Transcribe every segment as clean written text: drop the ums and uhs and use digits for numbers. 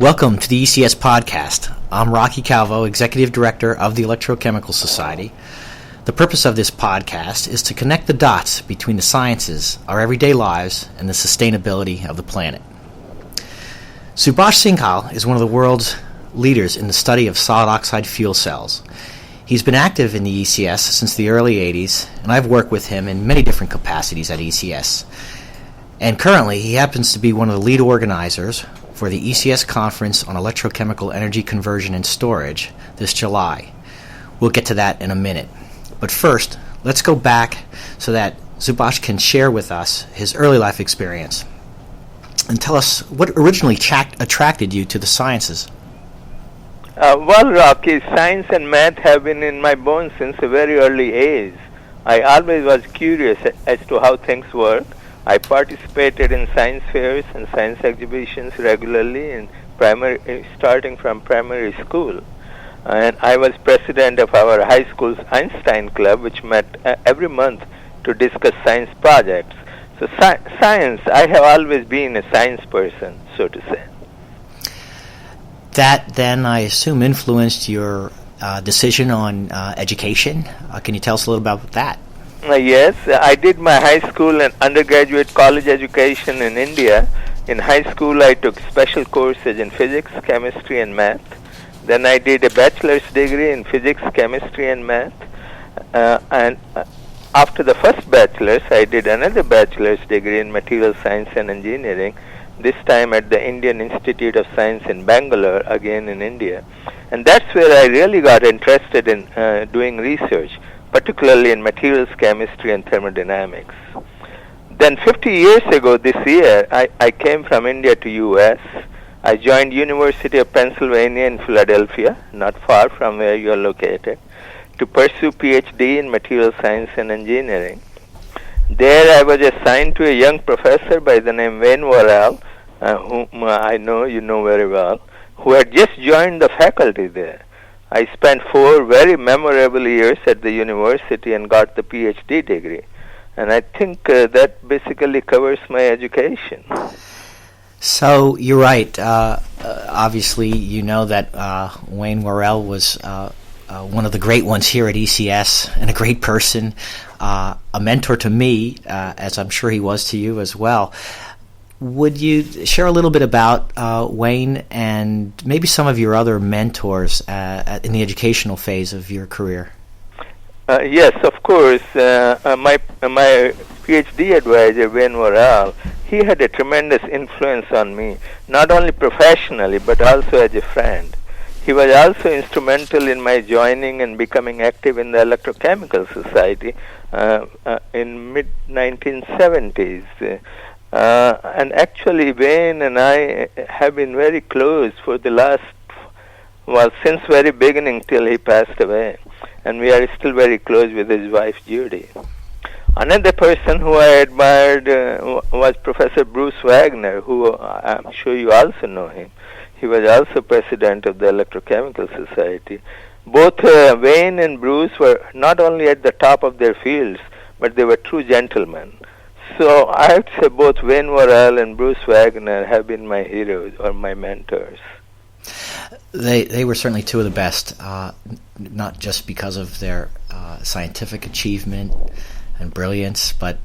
Welcome to the ECS podcast. I'm Rocky Calvo, Executive Director of the Electrochemical Society. The purpose of this podcast is to connect the dots between the sciences, our everyday lives, and the sustainability of the planet. Subhash Singhal is one of the world's leaders in the study of solid oxide fuel cells. He's been active in the ECS since the early 80s, and I've worked with him in many different capacities at ECS. And currently, he happens to be one of the lead organizers for the ECS Conference on Electrochemical Energy Conversion and Storage this July. We'll get to that in a minute. But first, let's go back so that Subhash can share with us his early life experience and tell us what originally attracted you to the sciences. Well, Rocky, science and math have been in my bones since a very early age. I always was curious as to how things work. I participated in science fairs and science exhibitions regularly starting from primary school. And I was president of our high school's Einstein Club, which met every month to discuss science projects. So science, I have always been a science person, so to say. That then, I assume, influenced your decision on education. Can you tell us a little about that? Yes, I did my high school and undergraduate college education in India. In high school, I took special courses in physics, chemistry, and math. Then I did a bachelor's degree in physics, chemistry, and math. And after the first bachelor's, I did another bachelor's degree in material science and engineering, this time at the Indian Institute of Science in Bangalore, again in India. And that's where I really got interested in doing research, particularly in materials chemistry and thermodynamics. Then 50 years ago this year, I came from India to US. I joined University of Pennsylvania in Philadelphia, not far from where you are located, to pursue PhD in material science and engineering. There I was assigned to a young professor by the name Wayne Worrell, whom I know you know very well, who had just joined the faculty there. I spent 4 very memorable years at the university and got the PhD degree. And I think that basically covers my education. So you're right. Obviously, you know that Wayne Worrell was one of the great ones here at ECS and a great person, a mentor to me, as I'm sure he was to you as well. Would you share a little bit about Wayne and maybe some of your other mentors in the educational phase of your career? Yes, of course. My PhD advisor, Wayne Worrell, he had a tremendous influence on me, not only professionally, but also as a friend. He was also instrumental in my joining and becoming active in the Electrochemical Society in mid-1970s. And actually, Wayne and I have been very close for the since very beginning till he passed away. And we are still very close with his wife, Judy. Another person who I admired was Professor Bruce Wagner, who I'm sure you also know him. He was also president of the Electrochemical Society. Both Wayne and Bruce were not only at the top of their fields, but they were true gentlemen. So I have to say both Wayne Worrell and Bruce Wagner have been my heroes or my mentors. They were certainly two of the best, not just because of their scientific achievement and brilliance, but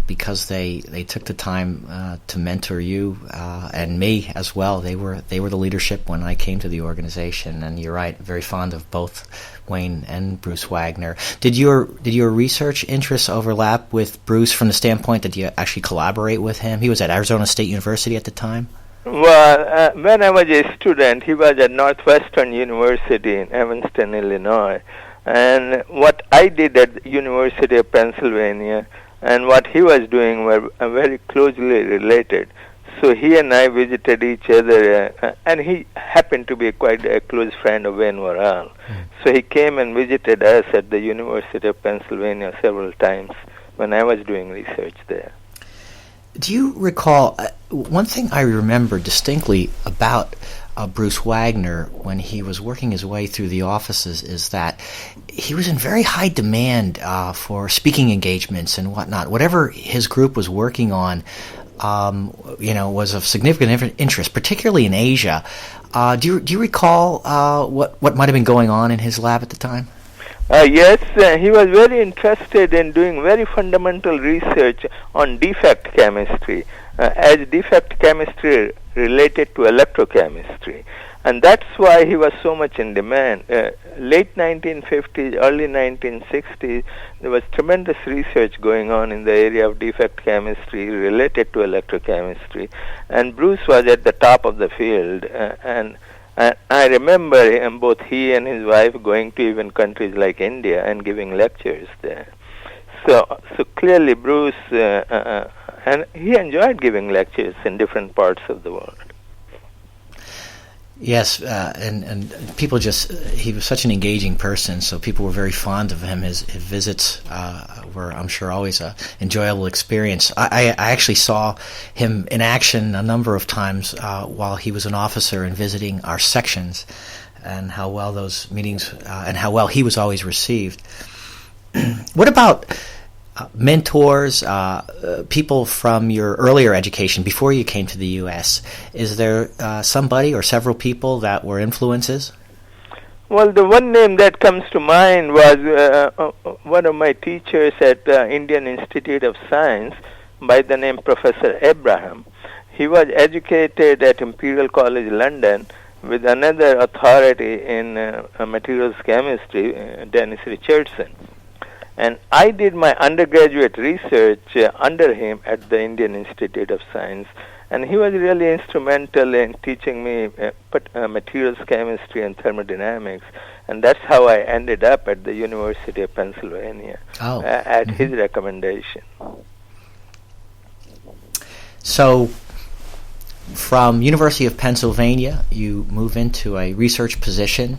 because they took the time to mentor you and me as well. They were the leadership when I came to the organization, and you're right, very fond of both Wayne and Bruce Wagner. Did your research interests overlap with Bruce from the standpoint that you actually collaborate with him? He was at Arizona State University at the time. Well, when I was a student, he was at Northwestern University in Evanston, Illinois. And what I did at the University of Pennsylvania and what he was doing were very closely related. So he and I visited each other, and he happened to be quite a close friend of Wayne Worrell. So he came and visited us at the University of Pennsylvania several times when I was doing research there. Do you recall, one thing I remember distinctly about Bruce Wagner when he was working his way through the offices is that he was in very high demand for speaking engagements and whatnot. Whatever his group was working on, was of significant interest, particularly in Asia. Do you recall what might have been going on in his lab at the time? Yes, he was very interested in doing very fundamental research on defect chemistry, as defect chemistry related to electrochemistry. And that's why he was so much in demand. Late 1950s, early 1960s, there was tremendous research going on in the area of defect chemistry related to electrochemistry. And Bruce was at the top of the field. And I remember him, both he and his wife going to even countries like India and giving lectures there. So clearly Bruce, and he enjoyed giving lectures in different parts of the world. Yes, and people he was such an engaging person, so people were very fond of him. His visits were, I'm sure, always an enjoyable experience. I actually saw him in action a number of times while he was an officer and visiting our sections, and how well those meetings, and how well he was always received. What about mentors, people from your earlier education before you came to the U.S.? Is there somebody or several people that were influences? Well, the one name that comes to mind was one of my teachers at Indian Institute of Science by the name Professor Abraham. He was educated at Imperial College London with another authority in materials chemistry, Dennis Richardson. And I did my undergraduate research under him at the Indian Institute of Science. And he was really instrumental in teaching me materials chemistry and thermodynamics. And that's how I ended up at the University of Pennsylvania at his recommendation. So from University of Pennsylvania, you move into a research position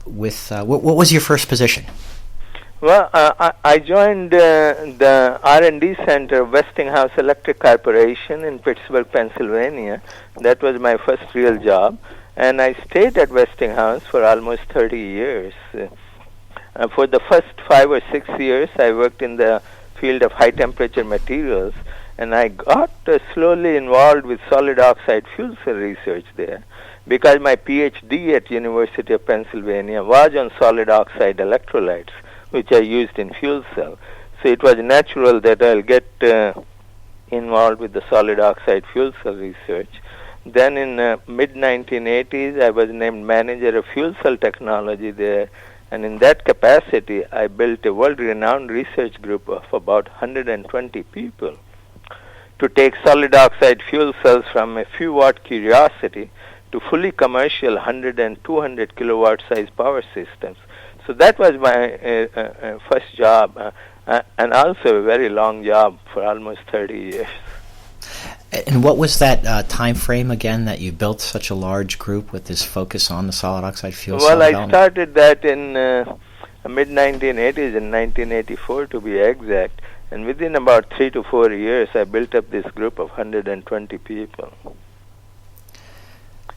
with, what was your first position? Well, I joined the R&D Center of Westinghouse Electric Corporation in Pittsburgh, Pennsylvania. That was my first real job. And I stayed at Westinghouse for almost 30 years. For the first 5 or 6 years, I worked in the field of high-temperature materials. And I got slowly involved with solid oxide fuel cell research there, because my PhD at University of Pennsylvania was on solid oxide electrolytes, which are used in fuel cell. So it was natural that I'll get involved with the solid oxide fuel cell research. Then in mid-1980s, I was named manager of fuel cell technology there. And in that capacity, I built a world-renowned research group of about 120 people to take solid oxide fuel cells from a few watt curiosity to fully commercial 100 and 200 kilowatt size power systems. So that was my first job, and also a very long job for almost 30 years. And what was that time frame again that you built such a large group with this focus on the solid oxide fuel cell development? Well, I started that in mid-1980s, in 1984 to be exact, and within about 3 to 4 years, I built up this group of 120 people.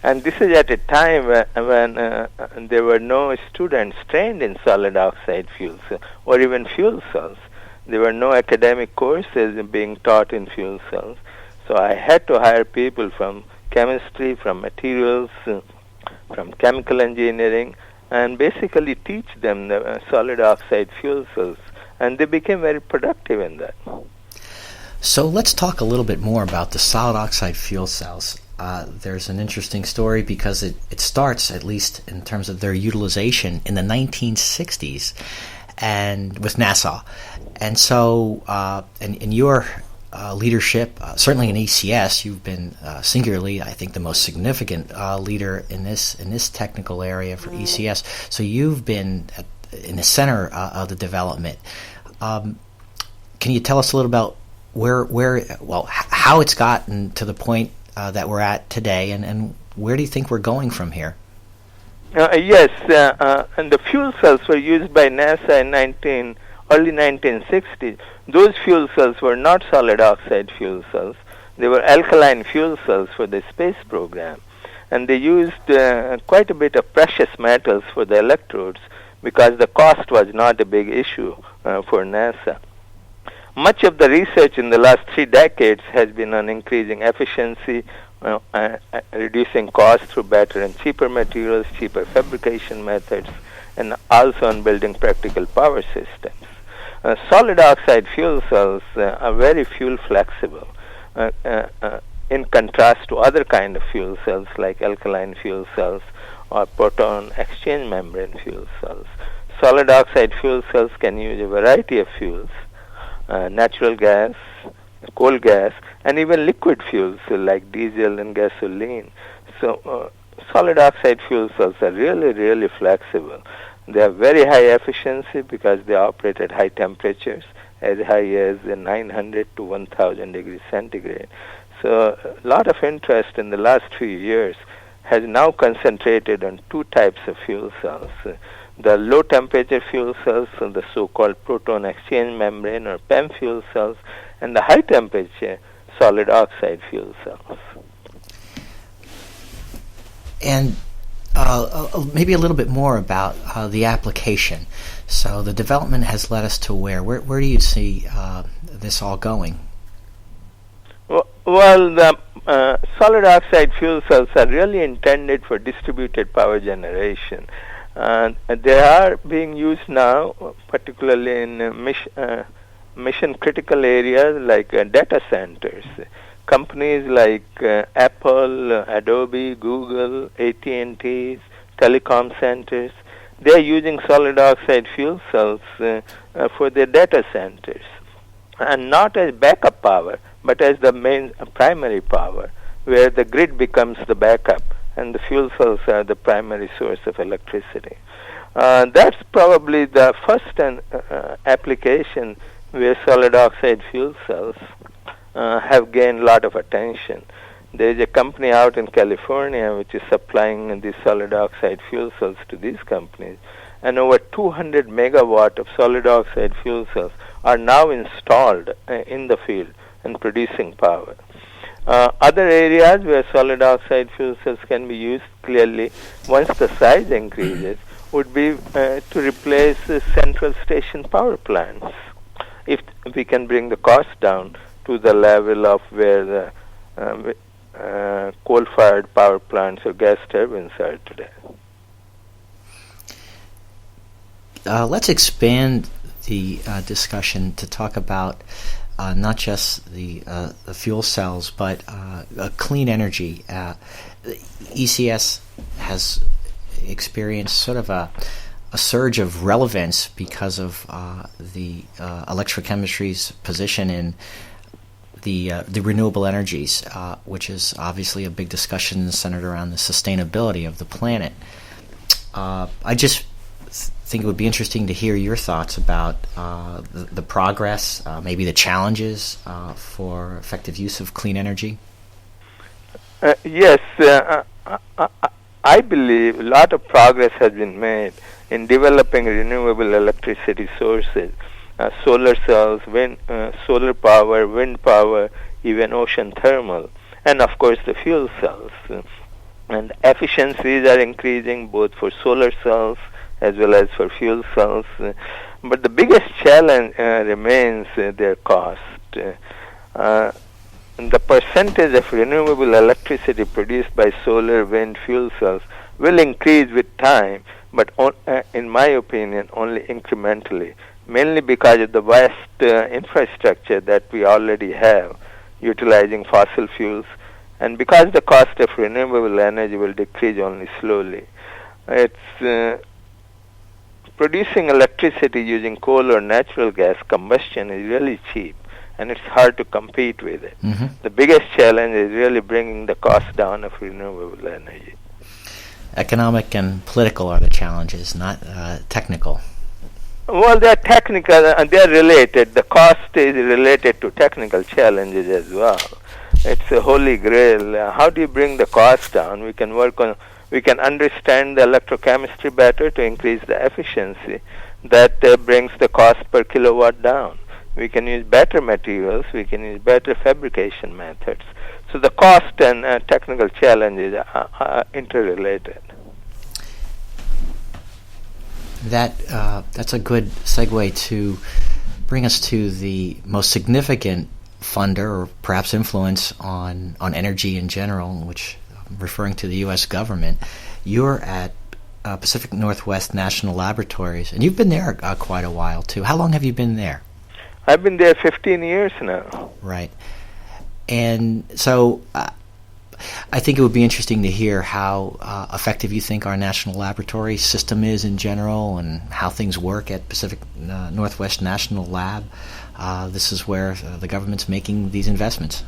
And this is at a time when there were no students trained in solid oxide fuel cells or even fuel cells. There were no academic courses being taught in fuel cells. So I had to hire people from chemistry, from materials, from chemical engineering, and basically teach them the solid oxide fuel cells. And they became very productive in that. So let's talk a little bit more about the solid oxide fuel cells. There's an interesting story because it starts, at least in terms of their utilization, in the 1960s and with NASA. And so in your leadership, certainly in ECS, you've been singularly, I think, the most significant leader in this technical area for ECS. So you've been in the center of the development. Can you tell us a little about how it's gotten to the point that we're at today, and where do you think we're going from here? Yes, and the fuel cells were used by NASA in early 1960s. Those fuel cells were not solid oxide fuel cells. They were alkaline fuel cells for the space program. And they used quite a bit of precious metals for the electrodes because the cost was not a big issue for NASA. Much of the research in the last 3 decades has been on increasing efficiency, reducing costs through better and cheaper materials, cheaper fabrication methods, and also on building practical power systems. Solid oxide fuel cells are very fuel flexible in contrast to other kind of fuel cells like alkaline fuel cells or proton exchange membrane fuel cells. Solid oxide fuel cells can use a variety of fuels, natural gas, coal gas, and even liquid fuels like diesel and gasoline. So solid oxide fuel cells are really, really flexible. They have very high efficiency because they operate at high temperatures, as high as 900 to 1000 degrees centigrade. So a lot of interest in the last few years has now concentrated on two types of fuel cells. The low temperature fuel cells, the so-called proton exchange membrane or PEM fuel cells, and the high temperature solid oxide fuel cells. And maybe a little bit more about the application. So the development has led us to where? Where do you see this all going? Well, the solid oxide fuel cells are really intended for distributed power generation. They are being used now, particularly in mission critical areas like data centers. Companies like Apple, Adobe, Google, AT&T, telecom centers, they are using solid oxide fuel cells for their data centers, and not as backup power, but as the main primary power, where the grid becomes the backup and the fuel cells are the primary source of electricity. That's probably the first application where solid oxide fuel cells have gained a lot of attention. There is a company out in California which is supplying these solid oxide fuel cells to these companies, and over 200 megawatt of solid oxide fuel cells are now installed in the field and producing power. Other areas where solid oxide fuel cells can be used clearly once the size increases would be to replace central station power plants, if we can bring the cost down to the level of where the coal-fired power plants or gas turbines are today. Let's expand the discussion to talk about not just the fuel cells, but clean energy. ECS has experienced sort of a surge of relevance because of the electrochemistry's position in the renewable energies, which is obviously a big discussion centered around the sustainability of the planet. I just think it would be interesting to hear your thoughts about the progress, maybe the challenges for effective use of clean energy. Yes, I believe a lot of progress has been made in developing renewable electricity sources, solar cells, solar power, wind power, even ocean thermal, and of course the fuel cells. And efficiencies are increasing both for solar cells as well as for fuel cells. But the biggest challenge remains their cost. The percentage of renewable electricity produced by solar, wind, fuel cells will increase with time, but in my opinion, only incrementally, mainly because of the vast infrastructure that we already have utilizing fossil fuels, and because the cost of renewable energy will decrease only slowly. It's producing electricity using coal or natural gas combustion is really cheap, and it's hard to compete with it. Mm-hmm. The biggest challenge is really bringing the cost down of renewable energy. Economic and political are the challenges, not technical. Well, they're technical and they're related. The cost is related to technical challenges as well. It's a holy grail. How do you bring the cost down? We can understand the electrochemistry better to increase the efficiency. That brings the cost per kilowatt down. We can use better materials. We can use better fabrication methods. So the cost and technical challenges are interrelated. That's a good segue to bring us to the most significant funder or perhaps influence on energy in general, which referring to the U.S. government. You're at Pacific Northwest National Laboratories, and you've been there quite a while, too. How long have you been there? I've been there 15 years now. Right. And so I think it would be interesting to hear how effective you think our national laboratory system is in general and how things work at Pacific Northwest National Lab. This is where the government's making these investments.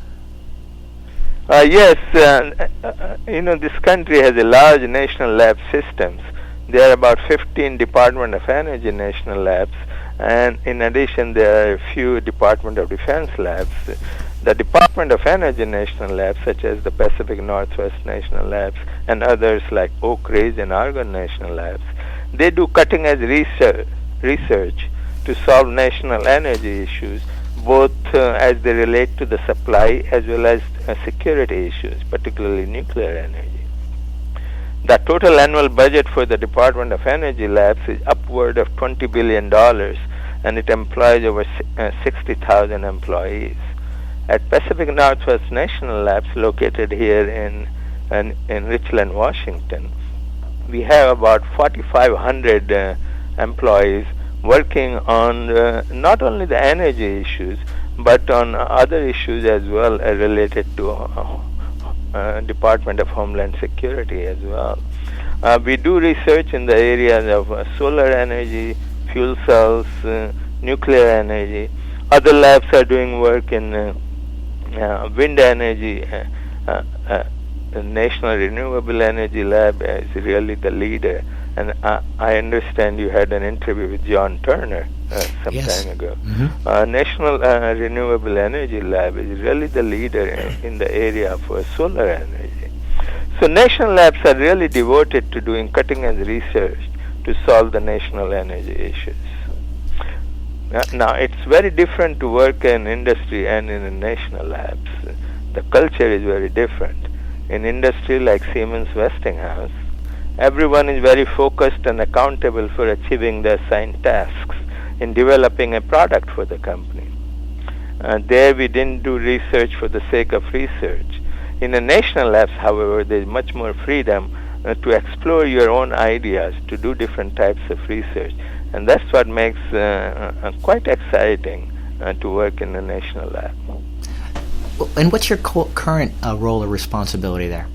Yes, this country has a large national lab systems. There are about 15 Department of Energy national labs, and in addition there are a few Department of Defense labs. The Department of Energy national labs, such as the Pacific Northwest National Labs and others like Oak Ridge and Argonne National Labs, they do cutting-edge research to solve national energy issues, both as they relate to the supply as well as security issues, particularly nuclear energy. The total annual budget for the Department of Energy labs is upward of $20 billion, and it employs over 60,000 employees. At Pacific Northwest National Labs, located here in Richland, Washington, we have about 4,500 employees working on not only the energy issues, but on other issues as well related to Department of Homeland Security as well. We do research in the areas of solar energy, fuel cells, nuclear energy. Other labs are doing work in wind energy. The National Renewable Energy Lab is really the leader. And I understand you had an interview with John Turner some time ago. Mm-hmm. National Renewable Energy Lab is really the leader in the area for solar energy. So national labs are really devoted to doing cutting-edge research to solve the national energy issues. Now, it's very different to work in industry and in the national labs. The culture is very different. In industry like Siemens Westinghouse, everyone is very focused and accountable for achieving their assigned tasks in developing a product for the company. There we didn't do research for the sake of research. In the national labs, however, there is much more freedom to explore your own ideas, to do different types of research. And that's what makes quite exciting to work in the national lab. And what's your current role or responsibility there?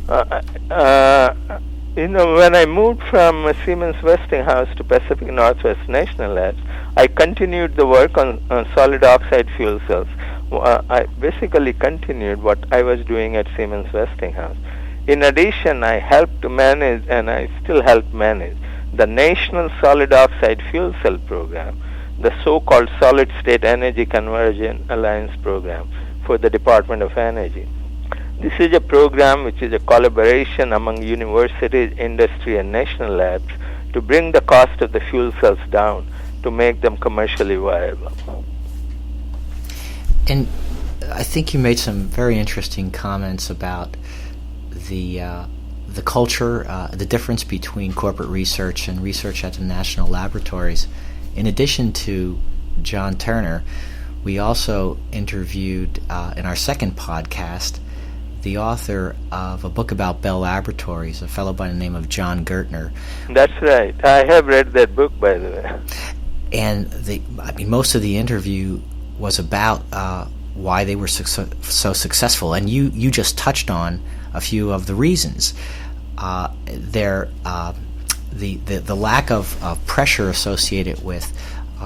When I moved from Siemens Westinghouse to Pacific Northwest National Labs, I continued the work on solid oxide fuel cells. I basically continued what I was doing at Siemens Westinghouse. In addition, I helped to manage, and I still help manage, the National Solid Oxide Fuel Cell Program, the so-called Solid State Energy Conversion Alliance Program for the Department of Energy. This is a program which is a collaboration among universities, industry, and national labs to bring the cost of the fuel cells down to make them commercially viable. And I think you made some very interesting comments about the culture, the difference between corporate research and research at the national laboratories. In addition to John Turner, we also interviewed in our second podcast the author of a book about Bell Laboratories, a fellow by the name of John Gertner. That's right. I have read that book, by the way. And most of the interview was about why they were so successful, and you just touched on a few of the reasons. The lack of pressure associated with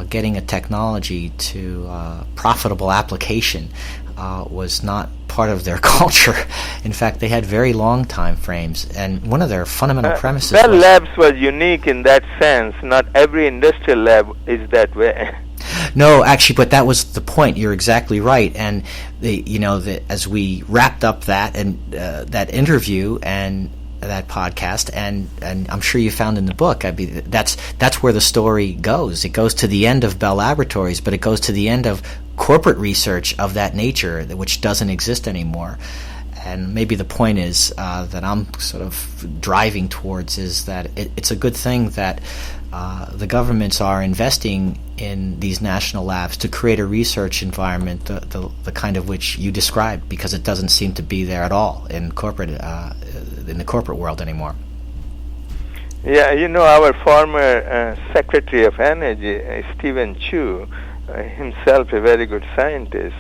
getting a technology to profitable application was not part of their culture. In fact, they had very long time frames, and one of their fundamental premises Bell Labs was unique in that sense. Not every industrial lab is that way. No, actually, but that was the point. You're exactly right. And as we wrapped up that and that interview and that podcast, and I'm sure you found in the book, that's where the story goes. It goes to the end of Bell Laboratories, but it goes to the end of corporate research of that nature, which doesn't exist anymore. And maybe the point is that I'm sort of driving towards is that it's a good thing that the governments are investing in these national labs to create a research environment, the kind of which you described, because it doesn't seem to be there at all in the corporate world anymore. Yeah, our former Secretary of Energy, Stephen Chu, himself a very good scientist,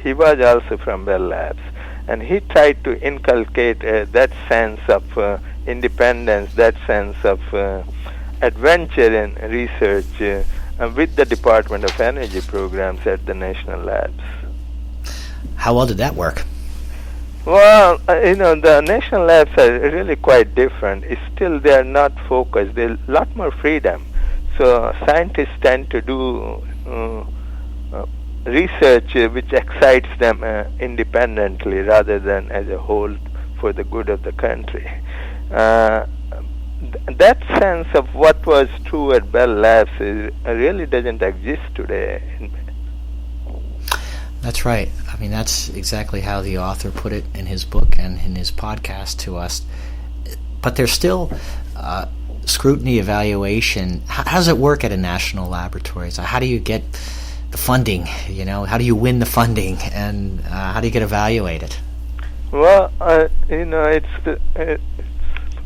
he was also from Bell Labs, and he tried to inculcate that sense of independence, that sense of adventure in research with the Department of Energy programs at the national labs. How well did that work? Well, the national labs are really quite different. Still, they are not focused. There's a lot more freedom. So scientists tend to do research which excites them independently rather than as a whole for the good of the country. That sense of what was true at Bell Labs really doesn't exist today. That's right. I mean, that's exactly how the author put it in his book and in his podcast to us. But there's still scrutiny, evaluation. How does it work at a national laboratories? How do you get the funding? How do you win the funding, and how do you get evaluated? Well,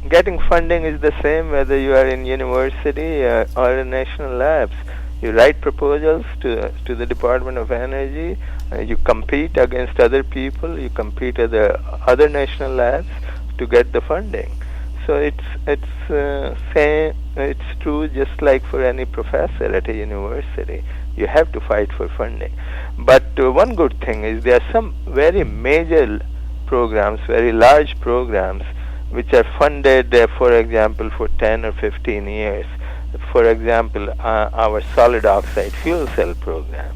getting funding is the same whether you are in university or in national labs. You write proposals to the Department of Energy. You compete against other people. You compete at the other national labs to get the funding. So it's true just like for any professor at a university. You have to fight for funding. But one good thing is there are some very major programs, very large programs, which are funded, for example, for 10 or 15 years. For example, our solid oxide fuel cell program.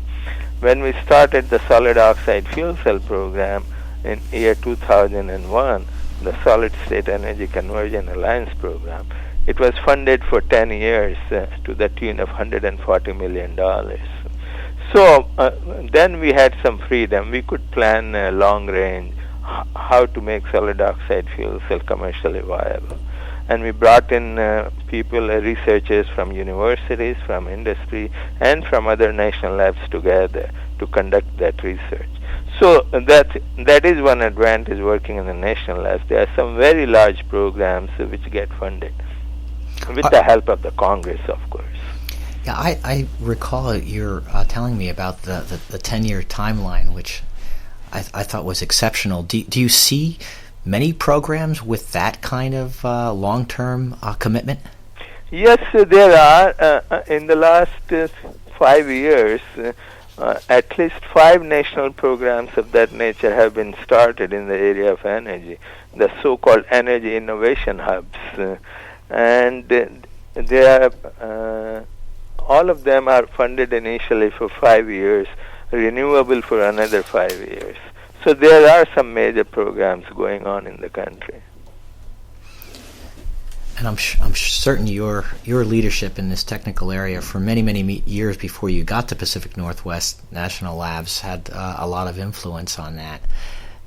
When we started the solid oxide fuel cell program in year 2001, the Solid State Energy Conversion Alliance program, it was funded for 10 years to the tune of $140 million. So then we had some freedom. We could plan long range how to make solid oxide fuel cell commercially viable. And we brought in people, researchers from universities, from industry, and from other national labs together to conduct that research. So that is one advantage working in the national labs. There are some very large programs which get funded with the help of the Congress, of course. Yeah, I recall you're telling me about the 10-year timeline, which I thought was exceptional. Do you see many programs with that kind of long-term commitment? Yes, there are. In the last 5 years, at least 5 national programs of that nature have been started in the area of energy, the so-called energy innovation hubs. And they are, all of them are funded initially for 5 years, renewable for another 5 years. So there are some major programs going on in the country. And I'm certain your leadership in this technical area for many years before you got to Pacific Northwest National Labs had a lot of influence on that.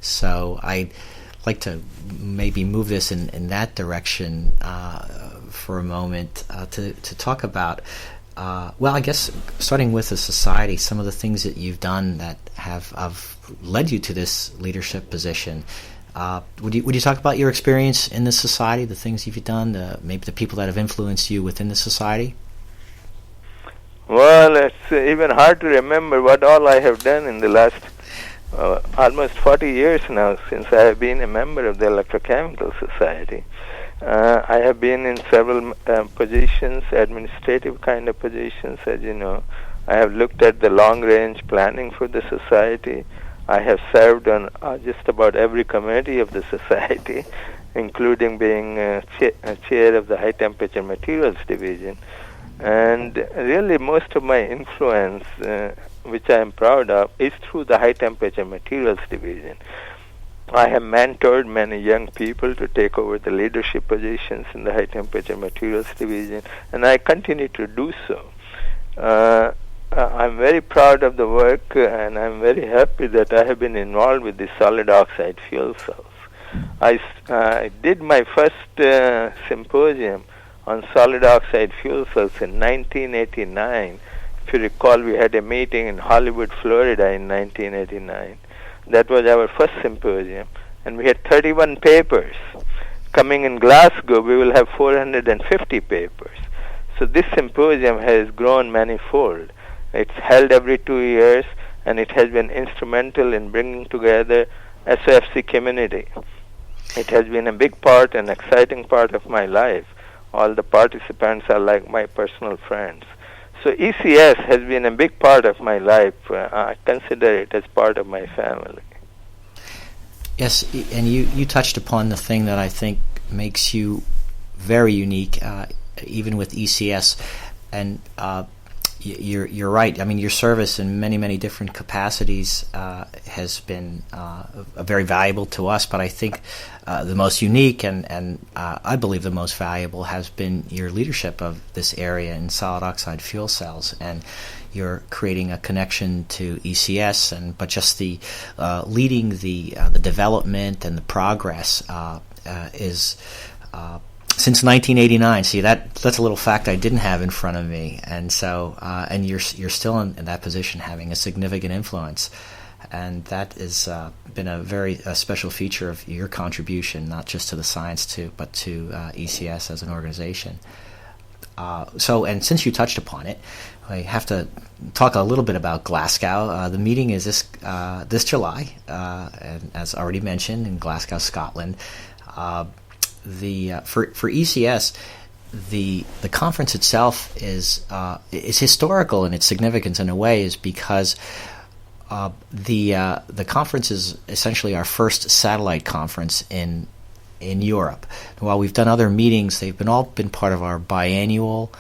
So I'd like to maybe move this in that direction for a moment to talk about, I guess starting with the society, some of the things that you've done that have led you to this leadership position. Would you talk about your experience in the society, the things you've done, maybe the people that have influenced you within the society? Well, it's even hard to remember what all I have done in the last almost 40 years now since I have been a member of the Electrochemical Society. I have been in several positions, administrative kind of positions, as you know. I have looked at the long-range planning for the society. I have served on just about every committee of the society, including being chair of the High Temperature Materials Division. And really most of my influence, which I am proud of, is through the High Temperature Materials Division. I have mentored many young people to take over the leadership positions in the High Temperature Materials Division, and I continue to do so. I'm very proud of the work, and I'm very happy that I have been involved with the solid oxide fuel cells. I did my first symposium on solid oxide fuel cells in 1989 If you recall, we had a meeting in Hollywood, Florida in 1989. That was our first symposium, and we had 31 papers. Coming in Glasgow, we will have 450 papers. So this symposium has grown manifold. It's held every 2 years, and it has been instrumental in bringing together SOFC community. It has been a big part, an exciting part of my life. All the participants are like my personal friends. So ECS has been a big part of my life. I consider it as part of my family. Yes, and you touched upon the thing that I think makes you very unique, even with ECS, and you're right. I mean, your service in many different capacities has been very valuable to us. But I think the most unique and I believe the most valuable has been your leadership of this area in solid oxide fuel cells, and you're creating a connection to ECS, but just the leading the development and the progress is. Since 1989, see that's a little fact I didn't have in front of me, and so and you're still in that position, having a significant influence, and that has been a very special feature of your contribution, not just to the science but to ECS as an organization. And since you touched upon it, I have to talk a little bit about Glasgow. The meeting is this July, and as already mentioned, in Glasgow, Scotland. For ECS, the conference itself is historical in its significance in a way, is because the conference is essentially our first satellite conference in Europe. While we've done other meetings, they've all been part of our biannual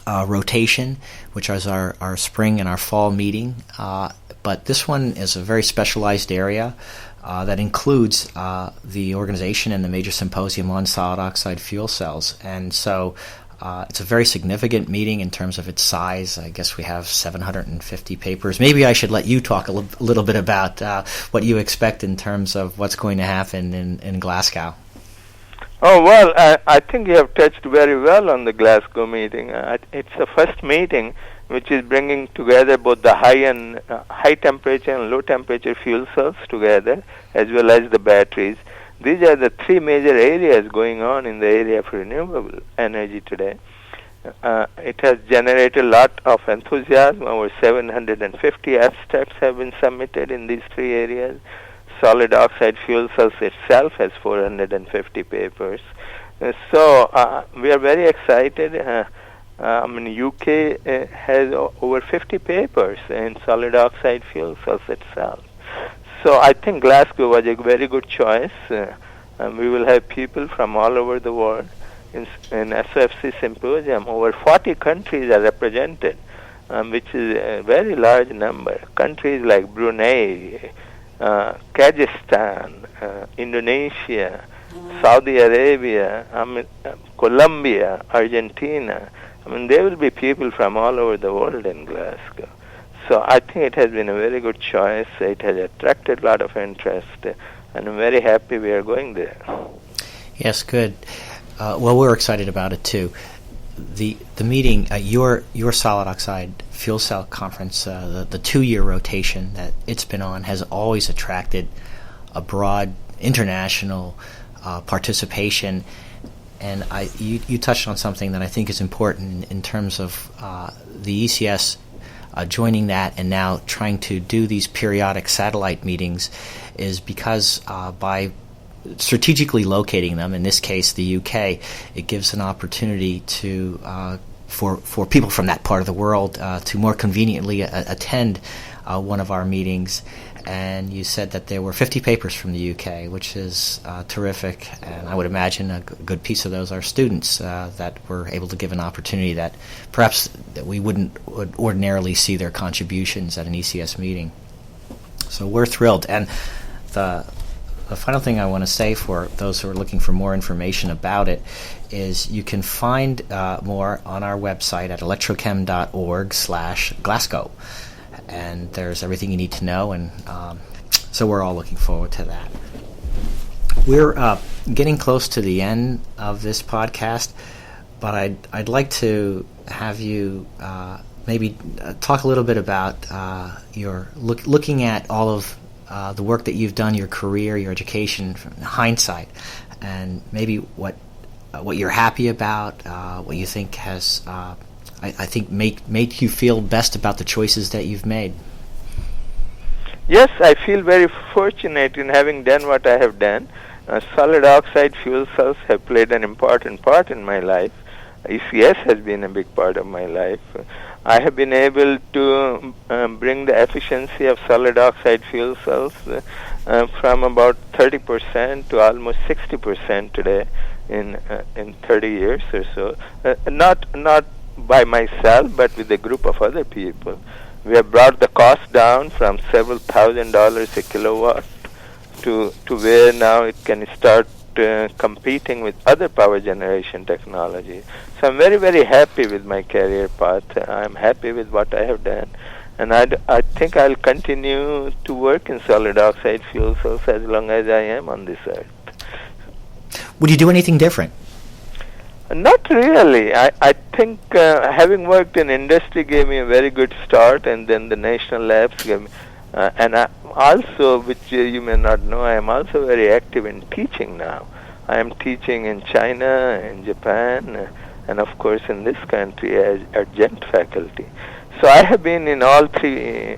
rotation, which is our spring and our fall meeting. But this one is a very specialized area. That includes the organization and the major symposium on solid oxide fuel cells. And so it's a very significant meeting in terms of its size. I guess we have 750 papers. Maybe I should let you talk a little bit about what you expect in terms of what's going to happen in Glasgow. Oh, well, I think you have touched very well on the Glasgow meeting. It's the first meeting which is bringing together both the high temperature and low temperature fuel cells together, as well as the batteries. These are the three major areas going on in the area of renewable energy today. It has generated a lot of enthusiasm. Over 750 abstracts have been submitted in these three areas. Solid oxide fuel cells itself has 450 papers. So we are very excited. UK has over 50 papers in solid oxide fuel cells itself. So I think Glasgow was a very good choice. We will have people from all over the world in SOFC symposium. Over 40 countries are represented, which is a very large number. Countries like Brunei, Kazakhstan, Indonesia, Saudi Arabia, Colombia, Argentina. There will be people from all over the world in Glasgow. So I think it has been a very good choice. It has attracted a lot of interest, and I'm very happy we are going there. Yes, good. Well, we're excited about it too. The meeting, your solid oxide fuel cell conference, the 2-year rotation that it's been on, has always attracted a broad international participation. And you touched on something that I think is important in terms of the ECS joining that and now trying to do these periodic satellite meetings, is because by strategically locating them, in this case the UK, it gives an opportunity to for people from that part of the world to more conveniently attend one of our meetings. And you said that there were 50 papers from the UK, which is terrific, and I would imagine a good piece of those are students that were able to give an opportunity that perhaps that we would ordinarily see their contributions at an ECS meeting. So we're thrilled. And the final thing I want to say for those who are looking for more information about it is you can find more on our website at electrochem.org/Glasgow. And there's everything you need to know, and so we're all looking forward to that. We're getting close to the end of this podcast, but I'd like to have you maybe talk a little bit about your looking at all of the work that you've done, your career, your education, from hindsight, and maybe what you're happy about, what you think has, I think, made you feel best about the choices that you've made. Yes, I feel very fortunate in having done what I have done. Solid oxide fuel cells have played an important part in my life. ECS has been a big part of my life. I have been able to bring the efficiency of solid oxide fuel cells from about 30% to almost 60% today in 30 years or so. Not by myself, but with a group of other people. We have brought the cost down from several $1,000s a kilowatt to where now it can start competing with other power generation technology. So I'm very, very happy with my career path. I'm happy with what I have done. And I think I'll continue to work in solid oxide fuel cells as long as I am on this earth. Would you do anything different? Not really. I think having worked in industry gave me a very good start, and then the national labs gave me. And I also, which you may not know, I am also very active in teaching now. I am teaching in China, in Japan, and of course in this country as adjunct faculty. So I have been in all three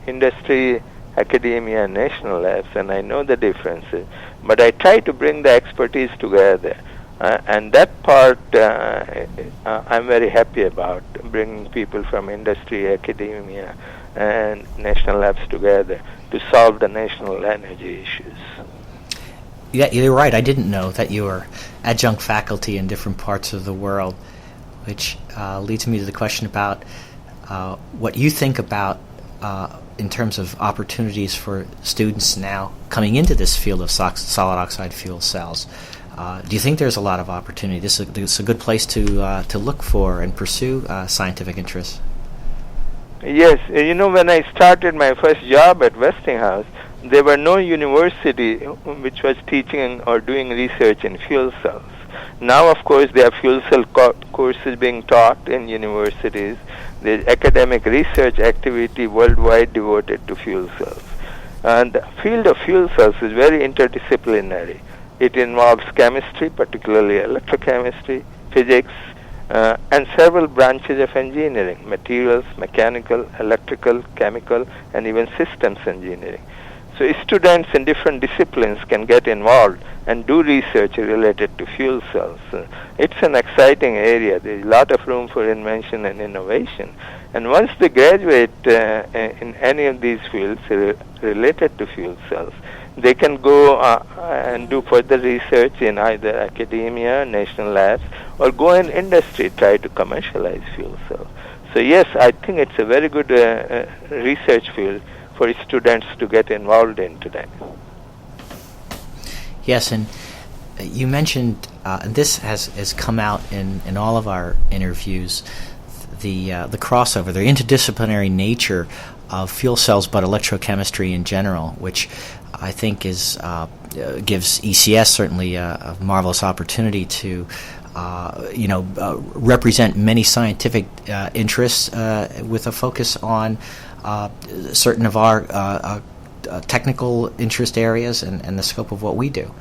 industry, academia, and national labs, and I know the differences. But I try to bring the expertise together. And that part I'm very happy about, bringing people from industry, academia, and national labs together to solve the national energy issues. Yeah, you're right. I didn't know that you were adjunct faculty in different parts of the world, which leads me to the question about what you think about in terms of opportunities for students now coming into this field of solid oxide fuel cells. Do you think there's a lot of opportunity? This is a good place to look for and pursue scientific interests? Yes. When I started my first job at Westinghouse, there were no university which was teaching or doing research in fuel cells. Now, of course, there are fuel cell courses being taught in universities. There's academic research activity worldwide devoted to fuel cells. And the field of fuel cells is very interdisciplinary. It involves chemistry, particularly electrochemistry, physics, and several branches of engineering: materials, mechanical, electrical, chemical, and even systems engineering. So students in different disciplines can get involved and do research related to fuel cells. It's an exciting area. There's a lot of room for invention and innovation. And once they graduate in any of these fields related to fuel cells, they can go and do further research in either academia, national labs, or go in industry, try to commercialize fuel cells. So yes, I think it's a very good research field for students to get involved in today. Yes, and you mentioned, and this has come out in all of our interviews, the crossover, the interdisciplinary nature of fuel cells, but electrochemistry in general, which I think gives ECS certainly a marvelous opportunity to represent many scientific interests with a focus on certain of our technical interest areas and the scope of what we do.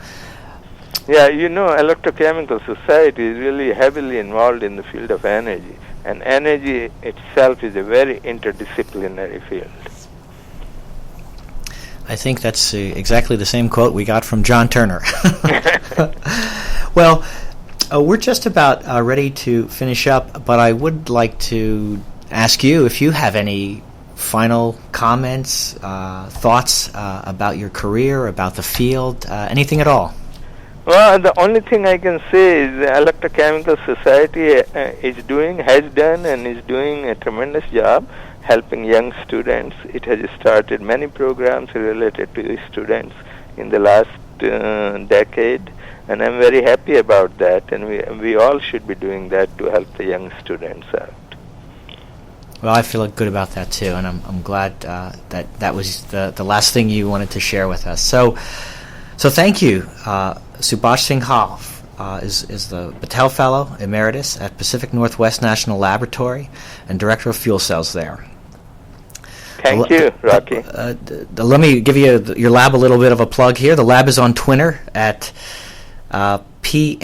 Yeah, Electrochemical Society is really heavily involved in the field of energy, and energy itself is a very interdisciplinary field. I think that's exactly the same quote we got from John Turner. Well, we're just about ready to finish up, but I would like to ask you if you have any final comments, thoughts about your career, about the field, anything at all. Well, the only thing I can say is the Electrochemical Society has done and is doing a tremendous job helping young students. It has started many programs related to students in the last decade, and I'm very happy about that, and we all should be doing that to help the young students out. Well, I feel good about that too, and I'm glad that was the last thing you wanted to share with us. So thank you, Subhash Singhal, is the Battelle Fellow Emeritus at Pacific Northwest National Laboratory and Director of Fuel Cells there. Thank you, Rocky. Let me give you your lab a little bit of a plug here. The lab is on Twitter at PNNLAB,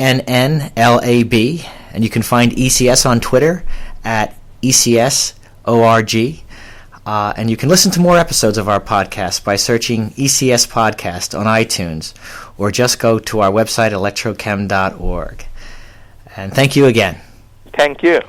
and you can find ECS on Twitter at ECSORG. And you can listen to more episodes of our podcast by searching ECS Podcast on iTunes, or just go to our website, electrochem.org. And thank you again. Thank you.